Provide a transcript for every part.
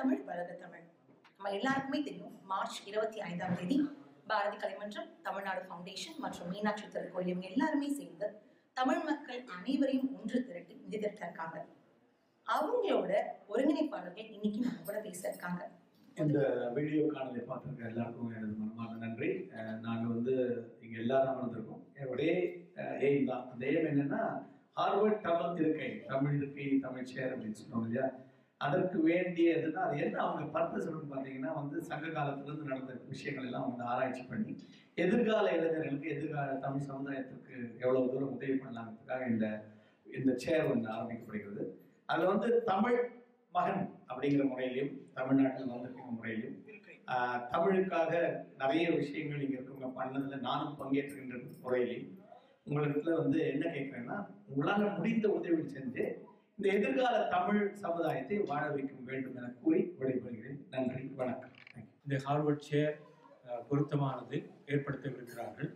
தமிழ் வளர தமிழ். நம்ம எல்லாருக்குமே தெரியும், மார்ச் 25ஆம் தேதி பாரதி கலைமன்றம், தமிழ்நாடு ஃபவுண்டேஷன் மற்றும் மீனாட்சி திருக்கோயில் இவங்க எல்லாருமே சேர்ந்து தமிழ் மக்கள் அனைவரையும் ஒன்று திரட்டி நிதி திரட்ட இருக்காங்க. அவங்களோட ஒருங்கிணைப்பாளர்கள் இன்னைக்கு நம்ம கூட பேச இருக்காங்க. இந்த வீடியோ காணொலி பார்த்துருக்க எல்லாருக்கும் எனது மனமார்ந்த நன்றி. நாங்கள் இங்கே எல்லாரும் அமர்ந்திருக்கோம். என்னுடைய எய்ம் தான். அந்த எய்ம் என்னன்னா, ஹார்வர்ட் தமிழ் இருக்கை, தமிழ் சேர் அப்படின்னு சொன்னோம் இல்லையா, அதற்கு வேண்டியதுன்னா அது என்ன அவங்க பர்பஸ் அப்படின்னு பார்த்தீங்கன்னா சங்க காலத்திலிருந்து நடந்த விஷயங்கள் எல்லாம் ஆராய்ச்சி பண்ணி எதிர்கால இளைஞர்களுக்கு, எதிர்கால தமிழ் சமுதாயத்திற்கு எவ்வளவு தூரம் உதவி பண்ணலாங்கிறதுக்காக இந்த சேர் ஆரம்பிக்கப்படுகிறது. அதில் தமிழ் மகன் அப்படிங்கிற முறையிலையும், தமிழ்நாட்டில் வந்திருக்கிற முறையிலையும், தமிழுக்காக நிறைய விஷயங்கள் இங்கே இருக்கவங்க பண்ணதுல நானும் பங்கேற்றுகின்ற முறையிலையும் உங்களுக்கு என்ன கேட்குறேன்னா, உங்களால் முடிந்த உதவி செஞ்சு இந்த எதிர்கால தமிழ் சமுதாயத்தை வாழ வைக்க வேண்டும் என கூறி விடைபெறுகிறேன். நன்றி, வணக்கம். இந்த ஹார்வர்ட் சேர் பொருத்தமானது ஏற்படுத்தவிருக்கிறார்கள்.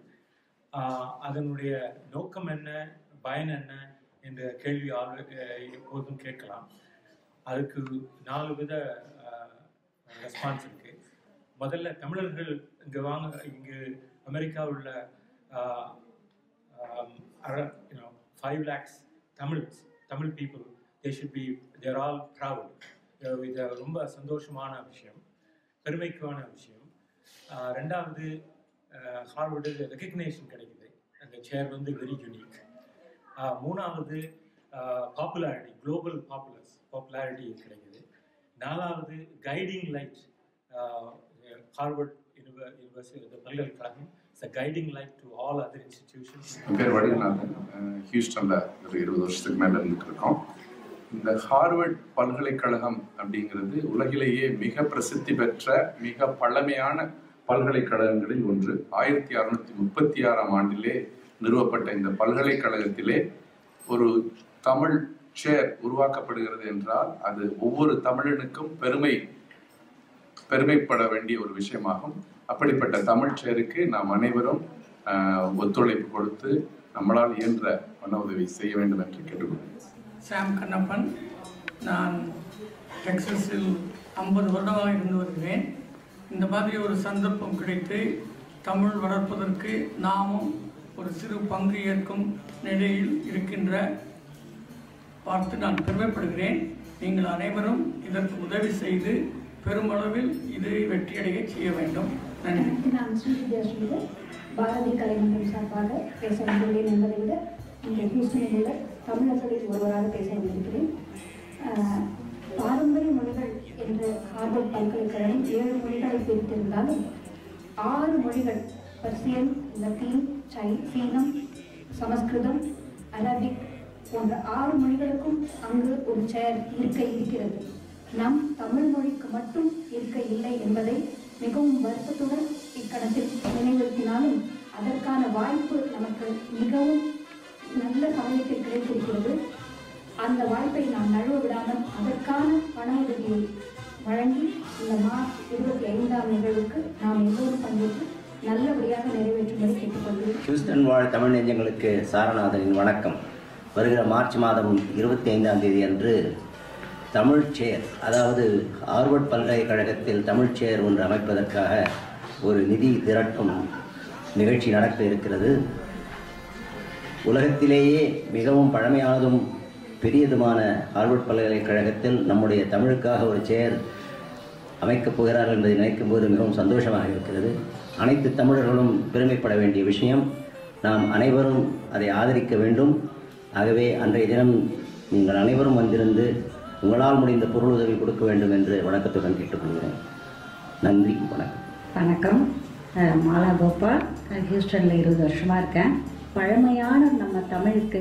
அதனுடைய நோக்கம் என்ன, பயன் என்ன என்ற கேள்வி எப்போதும் கேட்கலாம். அதுக்கு 4 வித ரெஸ்பான்ஸ் இருக்கு. முதல்ல, தமிழர்கள் இங்கு அமெரிக்காவில் உள்ள 5 lakhs Tamil people, they're all proud. இது ரொம்ப சந்தோஷமான விஷயம், பெருமைக்கான விஷயம். ரெண்டாவது, ஹார்வர்டு ரெகக்னேஷன் கிடைக்குது. அந்த சேர் வெரி யூனிக். மூணாவது, பாப்புலாரிட்டி, குளோபல் பாப்புலாரிட்டி கிடைக்குது. நாலாவது, கைடிங் லைட். ஹார்வர்ட் யூனிவர்சிட்டி பல்கலைக்கழகம் is a guiding light to all other institutions. என் பேர் வடிவநாதன். ஹியூஸ்டனில் ஒரு 20 வருஷத்துக்கு மேலே இருக்கோம். இந்த ஹார்வர்ட் பல்கலைக்கழகம் அப்படிங்கிறது உலகிலேயே மிக பிரசித்தி பெற்ற மிக பழமையான பல்கலைக்கழகங்களில் ஒன்று. 1636ஆம் ஆண்டிலே நிறுவப்பட்ட இந்த பல்கலைக்கழகத்திலே ஒரு தமிழ் சேர் உருவாக்கப்படுகிறது என்றால் அது ஒவ்வொரு தமிழனுக்கும் பெருமைப்பட வேண்டிய ஒரு விஷயமாகும். அப்படிப்பட்ட தமிழ் சேருக்கு நாம் அனைவரும் ஒத்துழைப்பு கொடுத்து நம்மளால் இயன்ற மன உதவி செய்ய வேண்டும் என்று கேட்டுக்கொள்கிறேன். சாம் கண்ணப்பன். நான் டெக்ஸஸில் 50 வருடமாக இருந்து வருகிறேன். இந்த மாதிரி ஒரு சந்தர்ப்பம் கிடைத்து தமிழ் வளர்ப்பதற்கு நாமும் ஒரு சிறு பங்கு ஏற்கும் நிலையில் இருக்கின்ற பார்த்து நான் பெருமைப்படுகிறேன். நீங்கள் அனைவரும் இதற்கு உதவி செய்து பெருமளவில் இதை வெற்றியடைய செய்ய வேண்டும். நன்றி. நான் ஸ்ரீவித்யா ஸ்ரீதர், பாரதி கலைமன்றம் சார்பாக பேச வந்துள்ளேன் என்பதை விட இங்கே ஹியூஸ்டனில் உள்ள தமிழர்களில் ஒருவராக பேச வந்திருக்கிறேன். பாரம்பரிய மொழிகள் என்ற ஹார்வர்ட் பல்கலைக்கழகம் 7 மொழிகளை பிரித்திருந்தாலும் 6 மொழிகள், பர்சியன், லத்தீன், சீனம், சமஸ்கிருதம், அரபிக் போன்ற 6 மொழிகளுக்கும் அங்கு ஒரு சேர் இருக்கை இருக்கிறது. நம் தமிழ் மொழிக்கு மட்டும் இருக்கை இல்லை என்பதை மிகவும் வருத்தத்துடன் இக்கணத்தில் நினைவுறுத்தினாலும் அதற்கான வாய்ப்பு நமக்கு மிகவும் நல்ல சமயத்தில் கிடைத்திருக்கிறது. அந்த வாய்ப்பை நாம் நழுவ விடாமல் அதற்கான பண உதவியை வழங்கி இந்த மார்ச் 25ஆம் நிகழ்வுக்கு நாம் எல்லோரும் பங்கேற்று நல்லபடியாக நிறைவேற்றும்படி கேட்டுக்கொள்கிறேன். ஹியூஸ்டன் வாழ் தமிழ் நெஞ்சங்களுக்கு சாரநாதனின் வணக்கம். வருகிற மார்ச் மாதம் 25ஆம் தேதி அன்று தமிழ் சேர், அதாவது ஹார்வர்ட் பல்கலைக்கழகத்தில் தமிழ் சேர் ஒன்று அமைப்பதற்காக ஒரு நிதி திரட்டும் நிகழ்ச்சி நடக்க இருக்கிறது. உலகத்திலேயே மிகவும் பழமையானதும் பெரியதுமான ஹார்வர்ட் பல்கலைக்கழகத்தில் நம்முடைய தமிழுக்காக ஒரு சேர் அமைக்கப் போகிறார்கள் என்பதை நினைக்கும் போது மிகவும் சந்தோஷமாக இருக்கிறது. அனைத்து தமிழர்களும் பெருமைப்பட வேண்டிய விஷயம். நாம் அனைவரும் அதை ஆதரிக்க வேண்டும். ஆகவே அன்றைய தினம் நீங்கள் அனைவரும் வந்திருந்து உங்களால் முடிந்த பொருள் உதவி கொடுக்க வேண்டும் என்று வணக்கத்துடன் கேட்டுக்கொள்கிறேன். நன்றி, வணக்கம். வணக்கம். மாலா கோபால். ஹியூஸ்டனில் 20 வருஷமாக இருக்கேன். பழமையான நம்ம தமிழுக்கு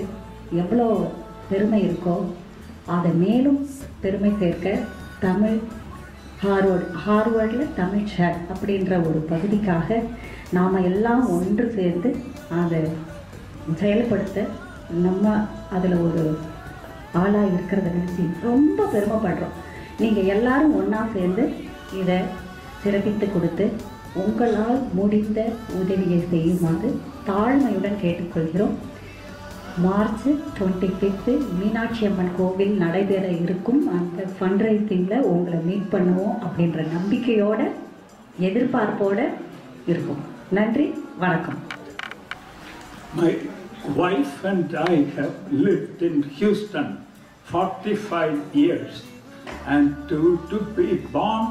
எவ்வளோ பெருமை இருக்கோ அதை மேலும் பெருமை சேர்க்க தமிழ் ஹார்வர்டில் தமிழ் சேர் அப்படின்ற ஒரு பகுதிக்காக நாம் எல்லாம் ஒன்று சேர்ந்து அதை செயல்படுத்த நம்ம அதில் ஒரு ஆளாக இருக்கிறத நினைச்சு ரொம்ப பெருமைப்படுறோம். நீங்கள் எல்லாரும் ஒன்றா சேர்ந்து இதை சிறப்பித்து கொடுத்து உங்களால் முடிந்த உதவியை செய்யுமாறு தாழ்மையுடன் கேட்டுக்கொள்கிறோம். மார்ச் 25 மீனாட்சி அம்மன் கோவில் நடைபெற இருக்கும் அந்த ஃபண்ட்ரைசிங்கில் உங்களை மீட் பண்ணுவோம் அப்படின்ற நம்பிக்கையோட எதிர்பார்ப்போட இருக்கும். நன்றி, வணக்கம். My wife and I have lived in Houston 45 years, and to be born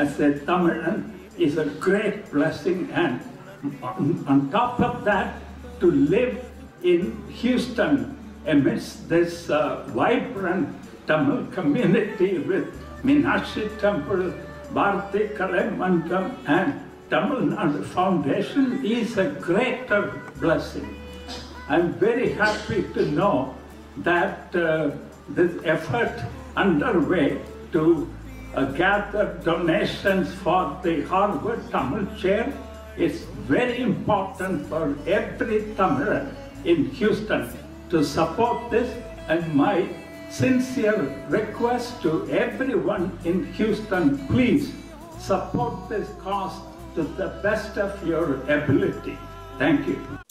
as a Tamilan is a great blessing, and on top of that, to live in Houston amidst this vibrant Tamil community with Meenakshi Temple, Bharati Kalamandam and Tamil Nadu Foundation is a greater blessing. I'm very happy to know that this effort underway to gather donations for the Harvard Tamil Chair is very important for every Tamilan in Houston to support this, and my sincere request to everyone in Houston, please support this cause to the best of your ability. Thank you.